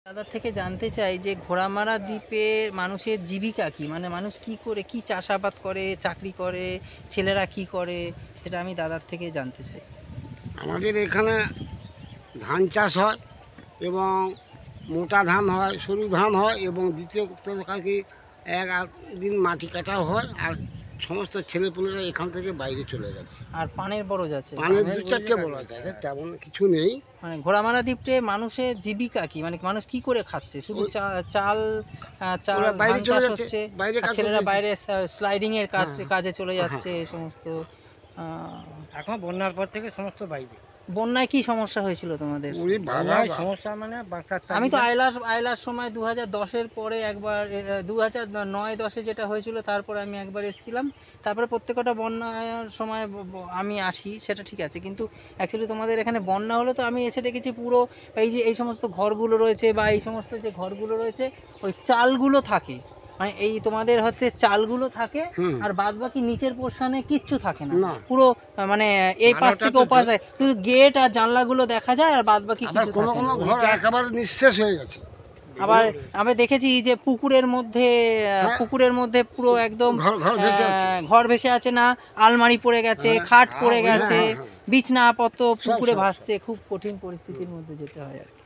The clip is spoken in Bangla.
দাদার থেকে জানতে চাই যে ঘোড়ামারা দ্বীপের মানুষের জীবিকা কি, মানে মানুষ কি করে, কি চাষাবাদ করে, চাকরি করে, ছেলেরা কি করে, সেটা আমি দাদার থেকে জানতে চাই। আমাদের এখানে ধান চাষ হয় এবং মোটা ধান হয়, সরু ধান হয় এবং দ্বিতীয়ত কি এক আধ দিন মাটি কাটাও হয়। আর সমস্ত ছেলেপুলেরা এখান থেকে বাইরে চলে গেছে। আর পানের বরজ আছে, পানের দু চারটে বড় আছে, তেমন কিছু নেই। মানে ঘোড়ামারা দ্বীপে মানুষের জীবিকা কি, মানে মানুষ কি করে খাচ্ছে? শুধু চাল চাল ওরা বাইরে ধান চলে চাষ যাচ্ছে, হচ্ছে, বাইরে আর কাজ ছেলেরা করতে বাইরে স্লাইডিং এর হ্যাঁ। কাজে চলে হ্যাঁ, যাচ্ছে এই সমস্ত। এখন বন্যার পর থেকে সমস্ত বাইরে। বন্যায় কি সমস্যা হয়েছিল তোমাদের? ওরে বাবা, বন্যায় সমস্যা মানে বাচ্চার আমি তো তাগিদে। আইলার সময় 2010-এর পরে একবার, 2009-10-এ যেটা হয়েছিল, তারপরে আমি একবার এসেছিলাম। তারপরে প্রত্যেকটা বন্যার সময় আমি আসি, সেটা ঠিক আছে, কিন্তু অ্যাকচুয়ালি তোমাদের এখানে বন্যা হলো তো আমি এসে দেখেছি পুরো এই যে এই সমস্ত ঘরগুলো রয়েছে বা এই সমস্ত যে ঘরগুলো রয়েছে, ওই চালগুলো থাকে, মানে এই তোমাদের হচ্ছে চালগুলো থাকে, হুম। আর বাদ বাকি নিচের পোর্শনে কিচ্ছু থাকে না, না। পুরো মানে এই পাশ ভালোটা থেকে তো ও পাশ যায়, শুধু গেট আর জানলাগুলো দেখা যায়, আর বাদ বাকি আবার কিছু কোনো থাকে কোনো না। ঘর একেবারে নিঃশেষ হয়ে গেছে। আবার আমি দেখেছি যে পুকুরের মধ্যে হ্যাঁ। পুকুরের মধ্যে পুরো একদম ঘর ভেসে আছে। ঘর ভেসে আছে, না আলমারি পড়ে গেছে, হ্যাঁ, খাট পড়ে হ্যাঁ, গেছে, হ্যাঁ, হ্যাঁ। বিছনা আপত্ত পুকুরে সব। ভাসছে, খুব কঠিন পরিস্থিতির মধ্যে যেতে হয় আর কি।